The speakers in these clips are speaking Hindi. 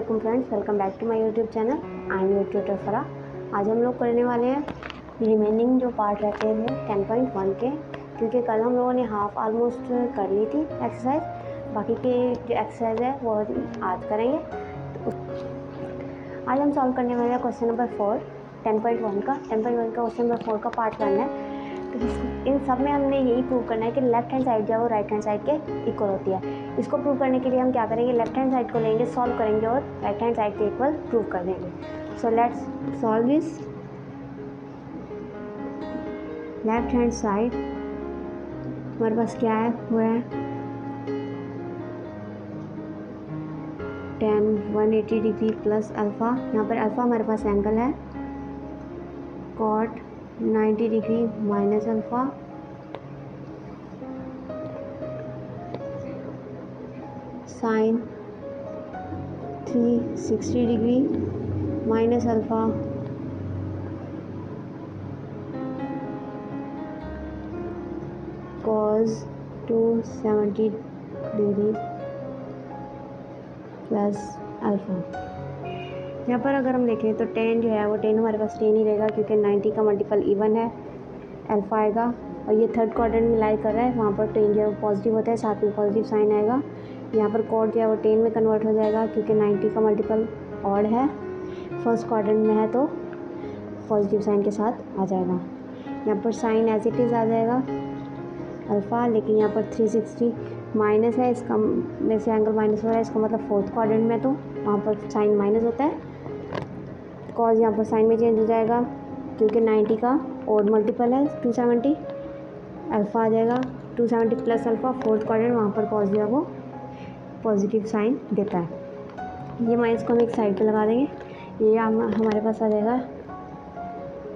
वालेकुम friends, welcome back to my YouTube channel. I am your tutor Farah. आज हम लोग करने वाले हैं रिमेनिंग जो पार्ट रहते हैं 10.1 के, क्योंकि कल हम लोगों ने हाफ ऑलमोस्ट कर ली थी एक्सरसाइज। बाकी के जो एक्सरसाइज है वो आज करेंगे। तो आज हम सॉल्व करने वाले हैं क्वेश्चन नंबर 4 10.1 का। 10.1 का क्वेश्चन नंबर 4 का पार्ट 1 है। तो इन सब में हमने यही प्रूव करना है कि लेफ्ट हैंड साइड जो है वो राइट हैंड साइड के इक्वल होती है। इसको प्रूव करने के लिए हम क्या करेंगे, लेफ्ट हैंड साइड को लेंगे, सॉल्व करेंगे और राइट हैंड साइड के इक्वल प्रूव कर देंगे। So let's solve this. Left hand side हमारे पास क्या है, वो है 10 180 डिग्री प्लस अल्फ़ा। यहाँ पर अल्फ़ा हमारे पास एंगल है, cot 90 degree minus alpha, sine 360 degree minus alpha, cos 270 degree plus alpha. यहाँ पर अगर हम देखें तो 10 जो है वो 10 हमारे पास 10 ही रहेगा, क्योंकि 90 का मल्टीपल इवन है, अल्फ़ा आएगा। और ये थर्ड क्वाड्रेंट में लाई कर रहा है, वहाँ पर 10 जो है वो पॉजिटिव होता है, साथ में पॉजिटिव साइन आएगा। यहाँ पर कॉड जो है वो 10 में कन्वर्ट हो जाएगा, क्योंकि 90 का मल्टीपल ऑड है, फर्स्ट क्वाड्रेंट में है, तो पॉजिटिव साइन के साथ आ जाएगा। यहाँ पर साइन एज इट इज़ आ जाएगा अल्फ़ा, लेकिन यहाँ पर 360 माइनस है, इसका में से एंगल माइनस हो रहा है, इसका मतलब फोर्थ क्वाड्रेंट में, तो वहाँ पर साइन माइनस होता है। कॉज यहाँ पर साइन में चेंज हो जाएगा, क्योंकि 90 का ऑड मल्टीपल है 270, अल्फ़ा आ जाएगा 270 प्लस अल्फ़ा, फोर्थ क्वाड्रेंट, वहाँ पर कॉज जो है वो पॉजिटिव साइन देता है। ये माइनस को हम एक साइड पे लगा देंगे। ये हमारे पास आ जाएगा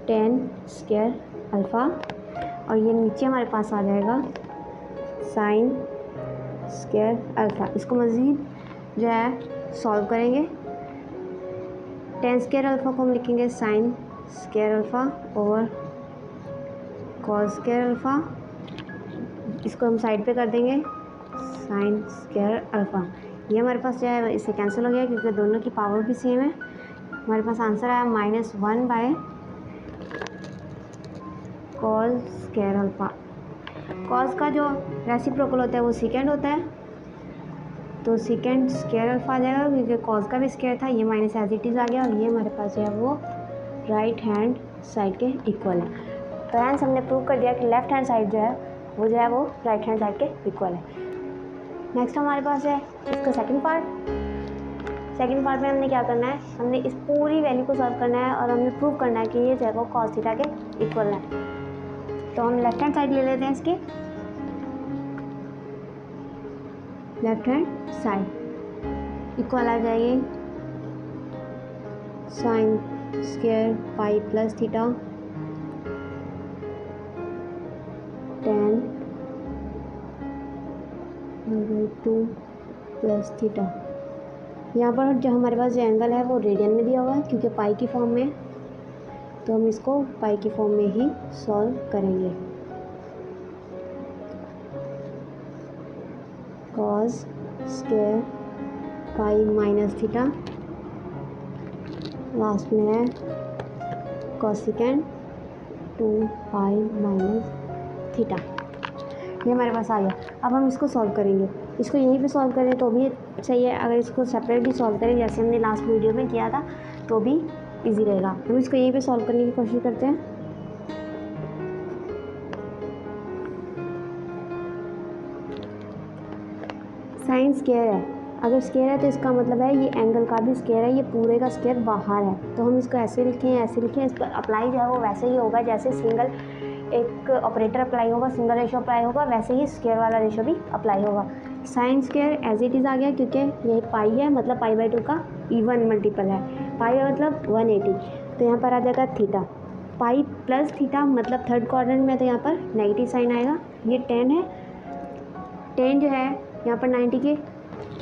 10 स्क्वायर अल्फ़ा, और ये नीचे हमारे पास आ जाएगा साइन स्क्वायर अल्फ़ा। इसको मज़ीद जो है सॉल्व करेंगे। 10 स्क्वायर अल्फ़ा को हम लिखेंगे sine square alpha over cos square alpha. इसको हम साइड पे कर देंगे साइन स्क्वायर अल्फ़ा। ये हमारे पास जो है इससे कैंसिल हो गया, क्योंकि दोनों की पावर भी सेम है। हमारे पास आंसर आया -1 bye cos square alpha. Cos का जो रेसिप्रोकल होता है वो सेकेंड होता है, तो सेकेंड स्क्वायर अल्फ़ा आ जाएगा, क्योंकि कॉस का भी स्क्वायर था, ये माइनस एज इट इज़ आ गया। और ये हमारे पास जो है वो राइट हैंड साइड के इक्वल है। तो फ्रेंड्स, हमने प्रूव कर दिया कि लेफ्ट हैंड साइड जो है वो राइट हैंड साइड के इक्वल है। नेक्स्ट हमारे पास है इसका सेकंड पार्ट। सेकंड पार्ट में हमने क्या करना है, हमने इस पूरी वैल्यू को सॉल्व करना है और हमने प्रूव करना है कि ये जो है वो कॉस थीटा के इक्वल है। तो हम लेफ्ट हैंड साइड ले लेते हैं इसकी। लेफ्ट हैंड साइड इक्वल आ जाएगी sine square pi plus theta 10/2 plus theta. यहाँ पर जो हमारे पास जो एंगल है वो रेडियन में दिया हुआ है, क्योंकि पाई की फॉर्म में, तो हम इसको पाई की फॉर्म में ही सॉल्व करेंगे। Cos square pi minus theta, last में है कॉसिकेंड 2 पाई माइनस थीटा। ये हमारे पास आ गया। अब हम इसको सॉल्व करेंगे। इसको यहीं पे सॉल्व करें तो भी सही है, अगर इसको सेपरेट भी सॉल्व करें जैसे हमने लास्ट वीडियो में किया था तो भी इजी रहेगा। हम इसको यहीं पे सॉल्व करने की कोशिश करते हैं। साइन स्क्वायर है, अगर स्क्वायर है तो इसका मतलब है ये एंगल का भी स्क्वायर है, ये पूरे का स्क्वायर बाहर है, तो हम इसको ऐसे लिखें ऐसे लिखें। इस पर अप्लाई जो है वो वैसे ही होगा जैसे सिंगल एक ऑपरेटर अप्लाई होगा, सिंगल रेशो अप्लाई होगा, वैसे ही स्क्वायर वाला रेशो भी अप्लाई होगा। Sine square as it is आ गया, क्योंकि ये पाई है, मतलब π/2 का इवन मल्टीपल है, पाई मतलब 180, तो यहाँ पर आ जाएगा थीटा। पाई प्लस थीटा मतलब थर्ड क्वाड्रेंट में, तो यहाँ पर नेगेटिव साइन आएगा। ये 10 है, 10 जो है यहाँ पर 90 के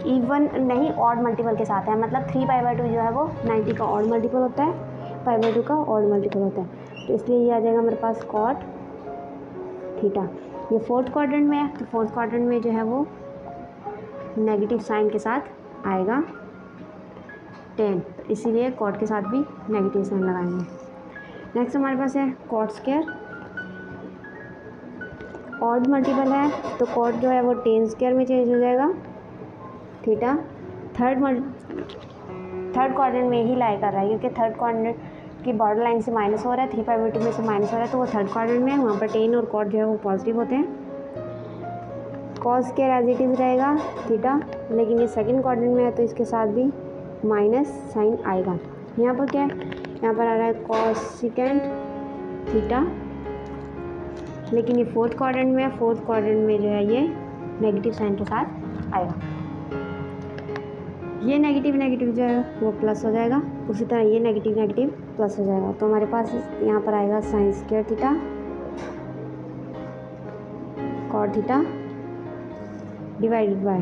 इवन नहीं ऑड मल्टीपल के साथ है, मतलब 3π/2 जो है वो 90 का ऑड मल्टीपल होता है, π/2 का ऑड मल्टीपल होता है, तो इसलिए ये आ जाएगा हमारे पास कॉट थीटा। ये फोर्थ क्वाड्रेंट में है, तो फोर्थ क्वाड्रेंट में जो है वो नेगेटिव साइन के साथ आएगा। 10, तो इसीलिए कॉट के साथ भी नेगेटिव साइन लगाएंगे। नेक्स्ट हमारे पास है कॉट स्क्वायर, ऑड मल्टीपल है तो कॉट जो है वो 10 स्क्वायर में चेंज हो जाएगा थीटा। थर्ड क्वाड्रेंट में ही लाई कर रहा है क्योंकि थर्ड क्वाड्रेंट की बॉर्डर लाइन से माइनस हो रहा है, 3/2 में से माइनस हो रहा है, तो वो थर्ड क्वाड्रेंट में है, वहाँ पर 10 और कॉट जो है वो पॉजिटिव होते हैं। Cos square as it is रहेगा थीटा, लेकिन ये सेकंड क्वाड्रेंट में है तो इसके साथ भी माइनस साइन आएगा। यहाँ पर क्या है, यहाँ पर आ रहा है कॉसिकेंट थीटा, लेकिन ये फोर्थ क्वाड्रेंट में है, फोर्थ क्वाड्रेंट में जो है ये नेगेटिव साइन के साथ आएगा। ये नेगेटिव नेगेटिव जो है वो प्लस हो जाएगा, उसी तरह ये नेगेटिव नेगेटिव प्लस हो जाएगा। तो हमारे पास यहाँ पर आएगा sine square theta cot theta divided by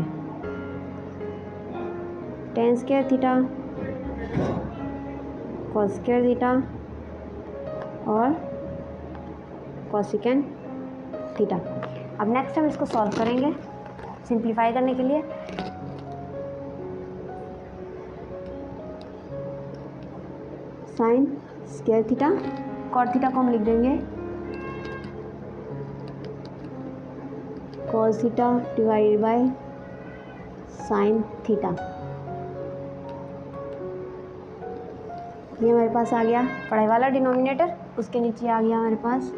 10 square theta cos square theta और कॉसिकेंट थीटा। अब नेक्स्ट हम इसको सॉल्व करेंगे सिंप्लीफाई करने के लिए। Sine square theta cot theta को हम लिख देंगे cos theta divided by sine theta. ये हमारे पास आ गया पढ़ाई वाला डिनोमिनेटर, उसके नीचे आ गया हमारे पास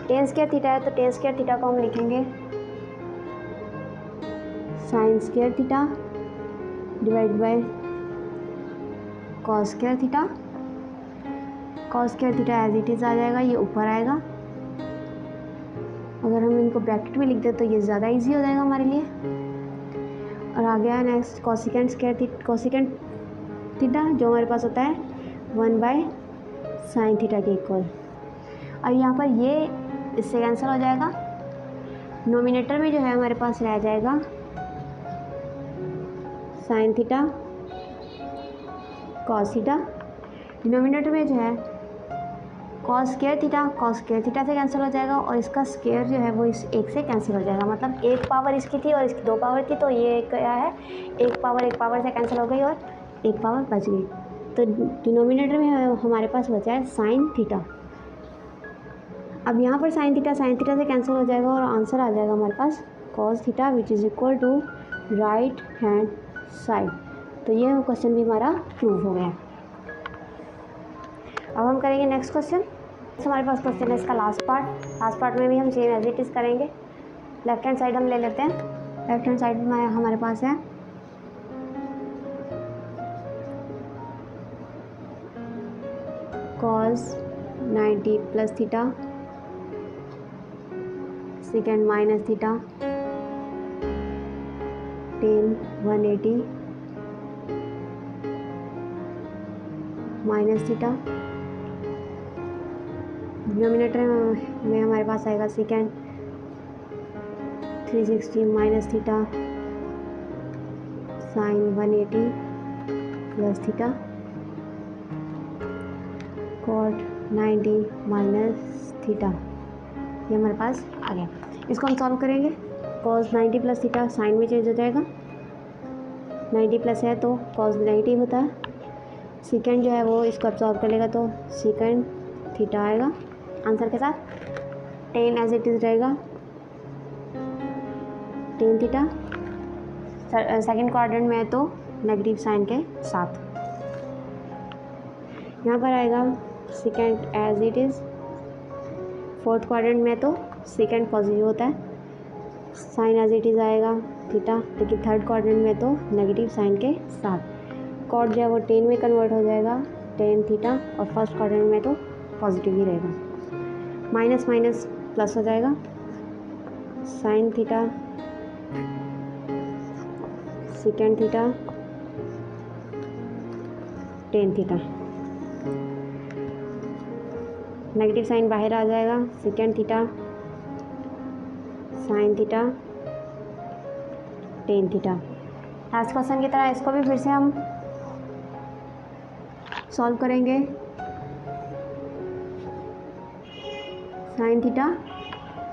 10 स्क्वायर थीटा है तो 10 स्क्वायर थीटा को हम लिखेंगे sine square theta divide by cos square theta. Cos square theta as it is आ जाएगा, ये ऊपर आएगा। अगर हम इनको ब्रैकेट में लिख दें तो ये ज़्यादा इजी हो जाएगा हमारे लिए। और आ गया next cosecant square cosecant theta जो हमारे पास होता है 1/sin थीटा के इक्वल। और यहाँ पर ये इससे कैंसिल हो जाएगा, नोमिनेटर में जो है हमारे पास रह जाएगा sine theta cos theta, denominator में जो है कॉस स्क्वायर थीटा से कैंसिल हो जाएगा और इसका स्क्वायर जो है वो इस एक से कैंसिल हो जाएगा। मतलब एक पावर इसकी थी और इसकी 2 पावर थी, तो ये क्या है एक पावर से कैंसिल हो गई और एक पावर बच गई। तो डिनोमिनेटर में हमारे पास बचा है साइन थीटा। अब यहाँ पर साइन थीटा से कैंसिल हो जाएगा और आंसर आ जाएगा हमारे पास cos theta which is equal to right hand side. तो ये क्वेश्चन भी हमारा प्रूव हो गया। अब हम करेंगे नेक्स्ट क्वेश्चन। हमारे पास क्वेश्चन है इसका लास्ट पार्ट में भी हम सेम एज इट इज़ करेंगे। लेफ्ट हैंड साइड हम ले लेते हैं। लेफ्ट हैंड साइड में हमारे पास है cos 90 plus theta second minus theta tan 180 minus theta. Denominator में हमारे पास आएगा second 360 minus theta sine 180 plus theta cot 90 minus theta. ये हमारे पास आ गया। इसको हम सॉल्व करेंगे। कॉस 90 प्लस थीटा साइन में चेंज हो जाएगा, 90 प्लस है तो कॉस नेगेटिव होता है। सेकेंड जो है वो इसको अब्सॉर्ब कर लेगा तो सेकेंड थीटा आएगा आंसर के साथ। टेन एज इट इज़ रहेगा टेन थीटा। सेकेंड क्वाड्रेंट में है तो नेगेटिव साइन के साथ। यहाँ पर आएगा second as it is. Fourth quadrant में तो सेकेंड पॉजिटिव होता है, साइन एज इट इज़ आएगा थीटा, लेकिन थर्ड क्वाड्रेंट में तो नेगेटिव साइन के साथ। कॉट जो है वो 10 में कन्वर्ट हो जाएगा टेन थीटा और फर्स्ट क्वाड्रेंट में तो पॉजिटिव ही रहेगा। माइनस माइनस प्लस हो जाएगा sine theta second theta tan theta. Negative sine बाहर आ जाएगा second theta sine theta tan theta. Last question की तरह इसको भी फिर से हम सॉल्व करेंगे। साइन थीटा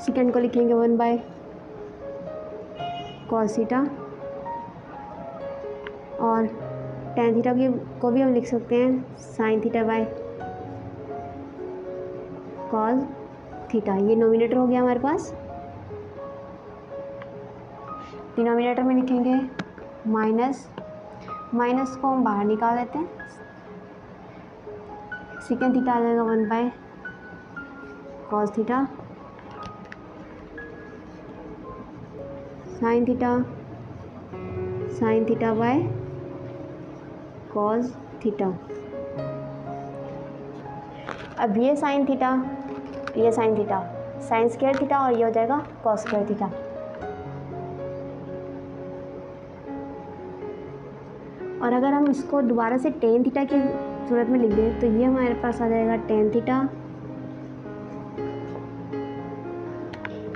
सेकेंड को लिखेंगे 1/cos थीटा और टेन थीटा को भी हम लिख सकते हैं sine theta by cos theta. ये नोमिनेटर हो गया हमारे पास। डिनोमिनेटर में लिखेंगे माइनस को हम बाहर निकाल देते हैं, सेकेंड थीटा आ जाएगा 1 by cos theta, sine theta by cos theta. अब ये sine theta sine square theta और ये हो जाएगा कॉस स्क्वायर थीटा। और अगर हम इसको दोबारा से टेन थीटा की सूरत में लिख दें तो ये हमारे पास आ जाएगा टेन थीटा,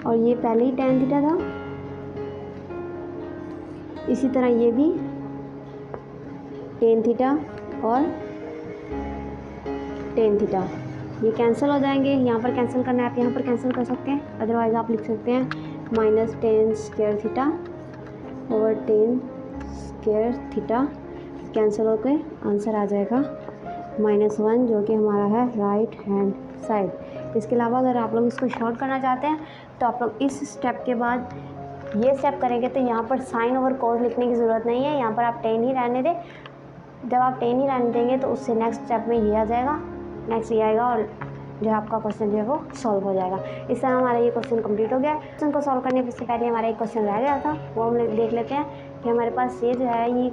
और ये पहले ही टेन थीटा था। इसी तरह ये भी टेन थीटा और टेन थीटा, ये कैंसिल हो जाएंगे। यहाँ पर कैंसिल करना है आप यहाँ पर कैंसिल कर सकते हैं, अदरवाइज़ आप लिख सकते हैं minus ten square theta over ten square theta, cancel होकर आंसर आ जाएगा -1, जो कि हमारा है राइट हैंड साइड। इसके अलावा अगर आप लोग इसको शॉर्ट करना चाहते हैं तो आप लोग इस स्टेप के बाद ये स्टेप करेंगे तो यहाँ पर साइन ओवर कॉस लिखने की ज़रूरत नहीं है, यहाँ पर आप टेन ही रहने दें। जब आप टेन ही रहने देंगे तो उससे नेक्स्ट स्टेप में ये आ जाएगा, नेक्स्ट ये आएगा और जो आपका क्वेश्चन जो है वो सॉल्व हो जाएगा। इस तरह हमारा ये क्वेश्चन कंप्लीट हो गया। क्वेश्चन को सॉल्व करने से पहले हमारा एक क्वेश्चन रह गया था, वो हम देख लेते हैं कि हमारे पास ये जो है ये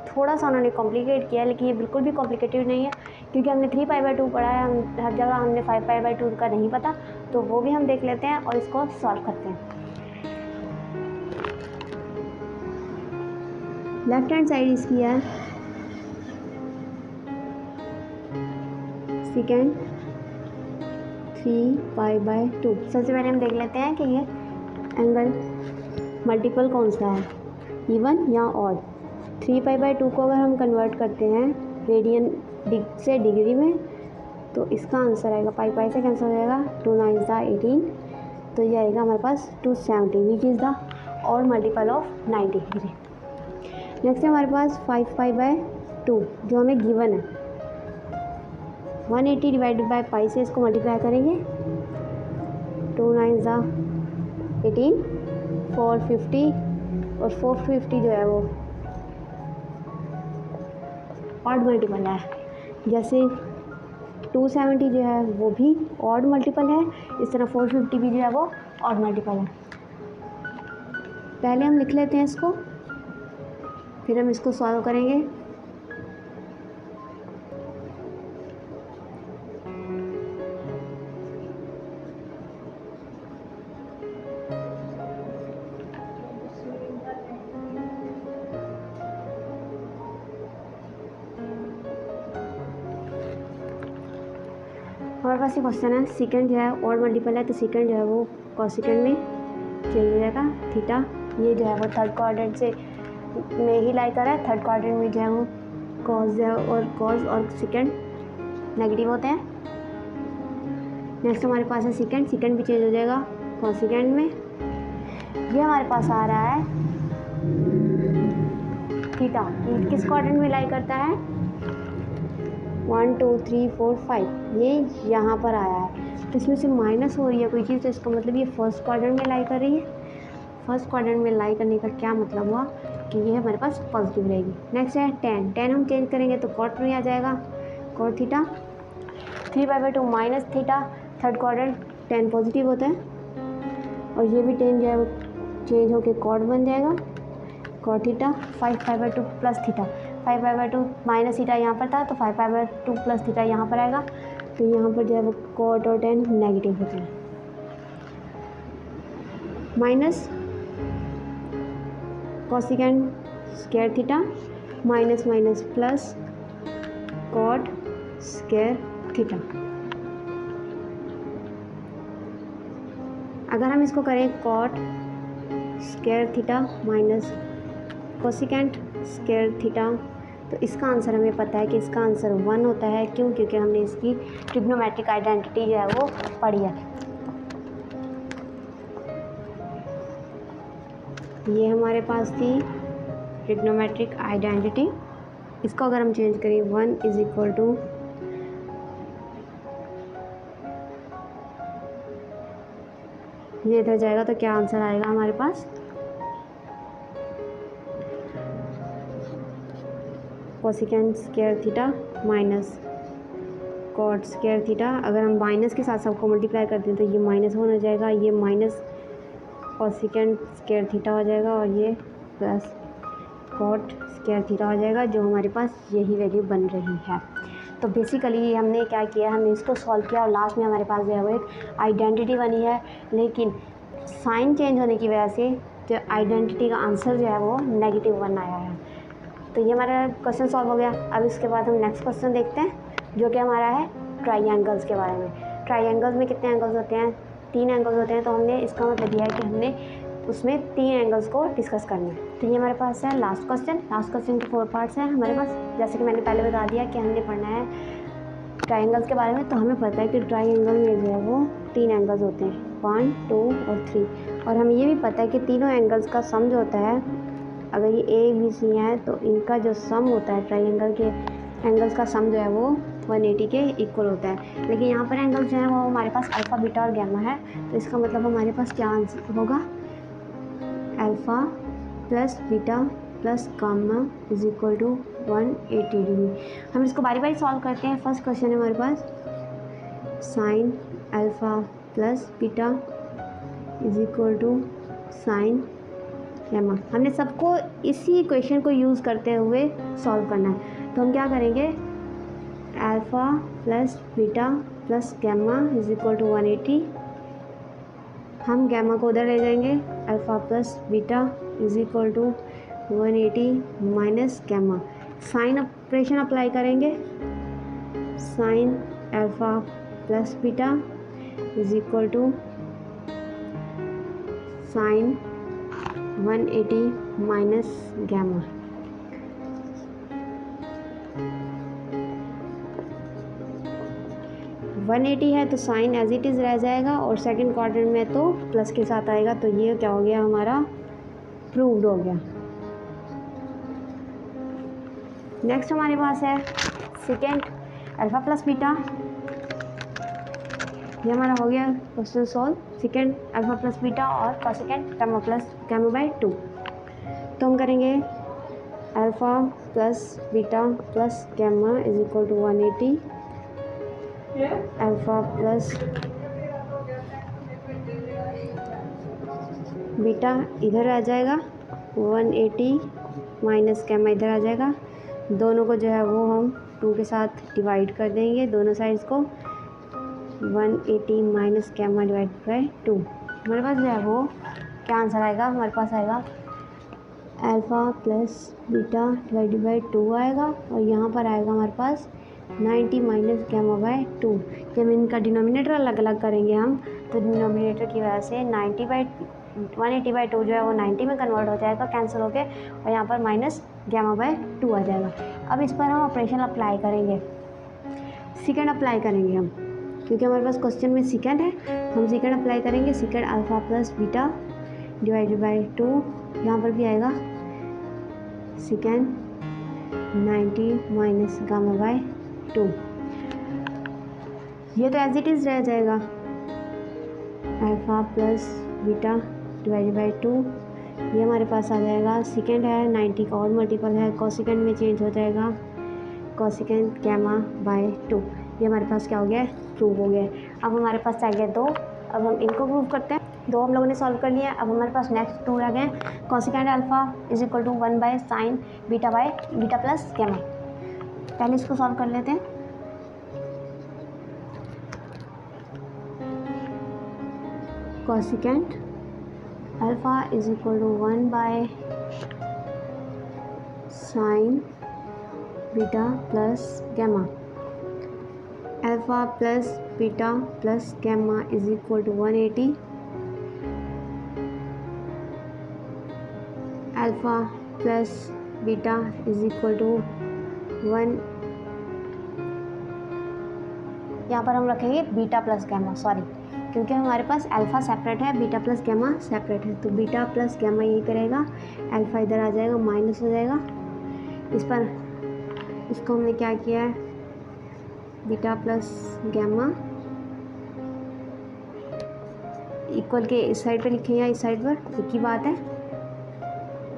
थोड़ा सा उन्होंने कॉम्प्लिकेट किया है, लेकिन ये बिल्कुल भी कॉम्प्लिकेटेड नहीं है क्योंकि हमने 3π/2 पढ़ा है, हम हर जगह हमने 5π/2 का नहीं पता, तो वो भी हम देख लेते हैं और इसको सॉल्व करते हैं। लेफ्ट हैंड साइड इसकी है सेकेंड 3π/2। सबसे पहले हम देख लेते हैं कि ये एंगल मल्टीपल कौन सा है, इवन या ऑड। 3π/2 को अगर हम कन्वर्ट करते हैं रेडियन से डिग्री में तो इसका आंसर आएगा पाई से कैंसिल हो जाएगा, 2 9 18, तो ये आएगा हमारे पास 270 which is the odd multiple of 90 degree. Next है हमारे पास 5π/2 जो हमें गिवन है, 180 डिवाइडेड बाय पाई से इसको मल्टीप्लाई करेंगे, 2 9 18, 450 और 450 जो है वो ऑड मल्टीपल है। जैसे 270 जो है वो भी ऑड मल्टीपल है, इस तरह 450 भी जो है वो ऑड मल्टीपल है। पहले हम लिख लेते हैं इसको, फिर हम इसको सॉल्व करेंगे। हमारे पास ये क्वेश्चन है, सेकंड जो है ऑड मल्टीपल है तो सेकंड जो है वो कॉसेकेंड में चेंज हो जाएगा थीटा। ये जो है वो थर्ड क्वाड्रेंट से में ही लाई कर रहा है, थर्ड क्वाड्रेंट में जो है वो कॉस और सेकंड नेगेटिव होते हैं। नेक्स्ट हमारे पास है सेकंड भी चेंज हो जाएगा कॉसेकेंड में। ये हमारे पास आ रहा है थीटा, ये किस क्वाड्रेंट में लाई करता है, 1 2 3 4 5, ये यहाँ पर आया है तो इसमें से माइनस हो रही है कोई चीज़, तो इसका मतलब ये फर्स्ट क्वाड्रेंट में लाई कर रही है। फर्स्ट क्वाड्रेंट में लाई करने का क्या मतलब हुआ कि ये हमारे पास पॉजिटिव रहेगी। नेक्स्ट है टेन हम चेंज करेंगे तो कॉट में आ जाएगा cot theta, 3π/2 minus theta, third quadrant 10 positive होता है, और ये भी 10 जो है वो चेंज होकर कॉट बन जाएगा cot theta, 5π/2 plus theta, 5π/2 minus theta यहाँ पर था तो 5π/2 प्लस थीटा यहाँ पर आएगा, तो यहाँ पर जो है वो कॉट और 10 नेगेटिव होते हैं। Minus cosecant square theta minus plus cot square theta. अगर हम इसको करें cot square theta minus cosecant square theta तो इसका आंसर हमें पता है कि इसका आंसर 1 होता है। क्यों? क्योंकि हमने इसकी ट्रिग्नोमेट्रिक आइडेंटिटी जो है वो पढ़ी है। ये हमारे पास थी ट्रिग्नोमेट्रिक आइडेंटिटी। इसको अगर हम चेंज करें 1 इज इक्वल टू ये इधर जाएगा तो क्या आंसर आएगा हमारे पास, cosecant square theta minus cot square theta. अगर हम माइनस के साथ सबको मल्टीप्लाई करते हैं तो ये माइनस वन हो जाएगा, ये माइनस कोसेकेंट स्क्वायर थीटा हो जाएगा और ये प्लस कॉट स्क्वायर थीटा हो जाएगा, जो हमारे पास यही वैल्यू बन रही है। तो बेसिकली हमने क्या किया, हमने इसको सॉल्व किया और लास्ट में हमारे पास जो है वो एक आइडेंटिटी बनी है, लेकिन साइन चेंज होने की वजह से जो आइडेंटिटी का आंसर जो है वो -1 आया है। तो ये हमारा क्वेश्चन सॉल्व हो गया। अब इसके बाद हम नेक्स्ट क्वेश्चन देखते हैं, जो कि हमारा है ट्राइंगल्स के बारे में। ट्राइंगल्स में कितने एंगल्स होते हैं, 3 एंगल्स होते हैं। तो हमने इसका मतलब यह है कि हमने उसमें 3 एंगल्स को डिस्कस करना है। तो ये हमारे पास है लास्ट क्वेश्चन के 4 पार्ट्स हैं हमारे पास। जैसे कि मैंने पहले बता दिया कि हमने पढ़ना है ट्राइंगल्स के बारे में। तो हमें पता है कि ट्राइंगल में जो है वो 3 एंगल्स होते हैं, 1, 2 और 3। और हमें ये भी पता है कि तीनों एंगल्स का सम जो होता है, अगर ये ABC है तो इनका जो सम होता है ट्राइंगल के एंगल्स का सम जो है वो 180 के इक्वल होता है। लेकिन यहाँ पर एंगल्स जो है वो हमारे पास अल्फ़ा, बीटा और गैमा है। तो इसका मतलब हमारे पास क्या आंसर होगा, alpha plus beta plus gamma is equal to 180 degree. हम इसको बारी बारी सॉल्व करते हैं। फर्स्ट क्वेश्चन है हमारे पास sine alpha plus beta is equal to sine gamma. हमने सबको इसी इक्वेशन को यूज़ करते हुए सॉल्व करना है। तो हम क्या करेंगे, alpha plus beta plus gamma is equal to 180। हम गैमा को उधर ले जाएंगे, alpha plus beta is equal to 180 minus gamma. Sine operation apply करेंगे, sine alpha plus beta is equal to sine 180 minus gamma. One 180 है तो साइन एज इट इज़ रह जाएगा और सेकंड क्वाड्रेंट में तो प्लस के साथ आएगा। तो ये क्या हो गया, हमारा प्रूव्ड हो गया। नेक्स्ट हमारे पास है सेकेंड अल्फ़ा प्लस बीटा। ये हमारा हो गया question solve, second alpha plus beta और cosecant gamma plus gamma by 2। तो हम करेंगे alpha plus beta plus gamma is equal to 180, alpha plus beta इधर आ जाएगा, 180 माइनस गैमा इधर आ जाएगा। दोनों को जो है वो हम 2 के साथ डिवाइड कर देंगे, दोनों साइड्स को। 180 माइनस गैमा डिवाइड बाय 2। हमारे पास जो है वो क्या आंसर आएगा, हमारे पास आएगा alpha plus beta divide by 2 आएगा। और यहाँ पर आएगा हमारे पास 90 माइनस गैमा बाय 2। जब इनका डिनोमिनेटर अलग अलग करेंगे हम, तो डिनोमिनेटर की वजह से 180 बाई 2 जो है वो 90 में कन्वर्ट हो जाएगा, कैंसिल हो के, और यहाँ पर माइनस गैमा बाय 2 आ जाएगा। अब इस पर हम ऑपरेशन अप्लाई करेंगे, सेकेंड अप्लाई करेंगे हम, क्योंकि हमारे पास क्वेश्चन में सेकेंड है। हम सेकेंड अप्लाई करेंगे, second alpha plus beta divided by 2। यहाँ पर भी आएगा सेकेंड 90 माइनस गामा बाय 2। ये तो एज इट इज़ रह जाएगा, alpha plus beta divided by 2। ये हमारे पास आ जाएगा, सेकेंड है 90 का और मल्टीपल है, कोसेकेंड में चेंज हो जाएगा, कोसेकेंड गैमा बाय 2। ये हमारे पास क्या हो गया, प्रूव हो गया। अब हमारे पास रह गए 2, अब हम इनको प्रूव करते हैं। 2 हम लोगों ने सॉल्व कर लिया। अब हमारे पास नेक्स्ट 2 रह गए, cosecant alpha is equal to 1 by sine beta by beta plus gamma. पहले इसको सॉल्व कर लेते हैं। Cosecant alpha is equal to 1 by sine beta plus gamma. Alpha plus beta plus gamma is equal to 180। Alpha plus beta is equal to 1। यहाँ पर हम रखेंगे बीटा प्लस गैमा, सॉरी, क्योंकि हमारे पास अल्फ़ा सेपरेट है, बीटा प्लस गैमा सेपरेट है। तो बीटा प्लस गैमा यही करेगा, अल्फ़ा इधर आ जाएगा, माइनस हो जाएगा, इस पर इसको हमने क्या किया है, बीटा प्लस गैमा इक्वल के इस साइड पे लिखें या इस साइड पर, एक ही बात है।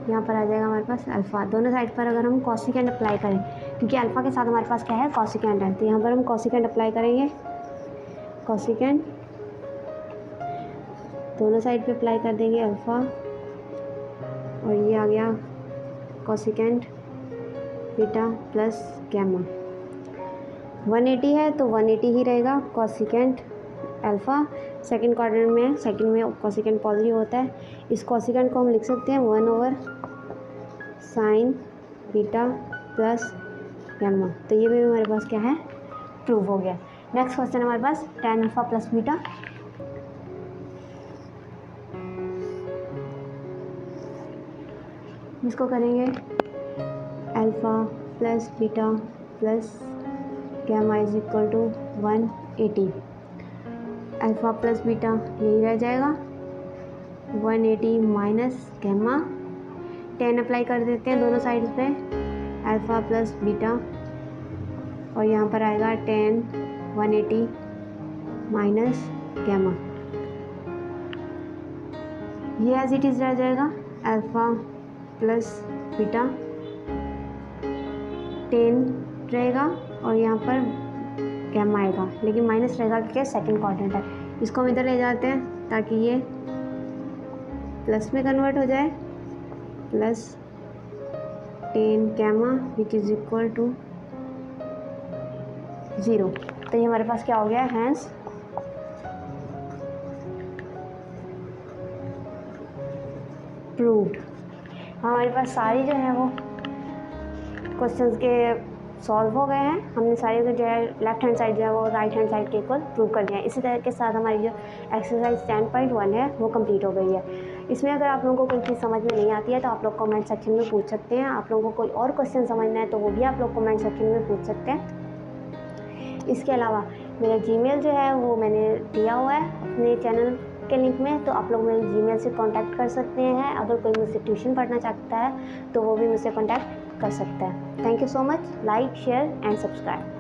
यहाँ पर आ जाएगा हमारे पास अल्फ़ा। दोनों साइड पर अगर हम कॉसिकेंट अप्लाई करें, क्योंकि अल्फ़ा के साथ हमारे पास क्या है, कॉसिकेंट है, तो यहाँ पर हम कॉसिकेंट अप्लाई करेंगे। कॉसिकेंट दोनों साइड पे अप्लाई कर देंगे अल्फ़ा, और ये आ गया कॉसिकेंट बीटा प्लस गैमा। 180 है तो 180 ही रहेगा कॉसिकेंट अल्फ़ा। सेकंड क्वाड्रेंट में, सेकंड में कॉसिकेंट पॉजिटिव होता है। इस कॉसिकेंट को हम लिख सकते हैं 1/sin बीटा प्लस गैमा। तो ये भी हमारे पास क्या है, प्रूव हो गया। नेक्स्ट क्वेश्चन हमारे पास tan अल्फ़ा प्लस बीटा। इसको करेंगे alpha plus beta plus gamma is equal to 180। Alpha plus beta यही रह जाएगा, 180 माइनस गैमा। tan अप्लाई कर देते हैं दोनों साइड पे, अल्फ़ा प्लस बीटा, और यहाँ पर आएगा tan 180 माइनस गैमा। ये एज इट इज़ रह जाएगा, अल्फ़ा प्लस बीटा, tan रहेगा और यहाँ पर गैमा आएगा, लेकिन माइनस रहेगा क्योंकि सेकंड क्वाड्रेंट है। इसको हम इधर ले जाते हैं ताकि ये प्लस में कन्वर्ट हो जाए, plus tan gamma which is equal to 0। तो ये हमारे पास क्या हो गया, हैंस प्रूव्ड। हमारे पास सारी जो है वो क्वेश्चंस के सॉल्व हो गए हैं। हमने सारे जो है लेफ्ट हैंड साइड जो है वो राइट हैंड साइड के इक्वल प्रूव कर दिया है। इसी तरह के साथ हमारी जो एक्सरसाइज 10.1 है वो कंप्लीट हो गई है। इसमें अगर आप लोगों को कोई चीज़ समझ में नहीं आती है तो आप लोग कमेंट सेक्शन में पूछ सकते हैं। आप लोगों को कोई और क्वेश्चन समझना है तो वो भी आप लोग कमेंट सेक्शन में पूछ सकते हैं। इसके अलावा मेरा जीमेल जो है वो मैंने दिया हुआ है अपने चैनल के लिंक में, तो आप लोग मेरे जीमेल से कांटेक्ट कर सकते हैं। अगर कोई मुझसे ट्यूशन पढ़ना चाहता है तो वो भी मुझसे कांटेक्ट कर सकता है। Thank you so much. Like, share and subscribe.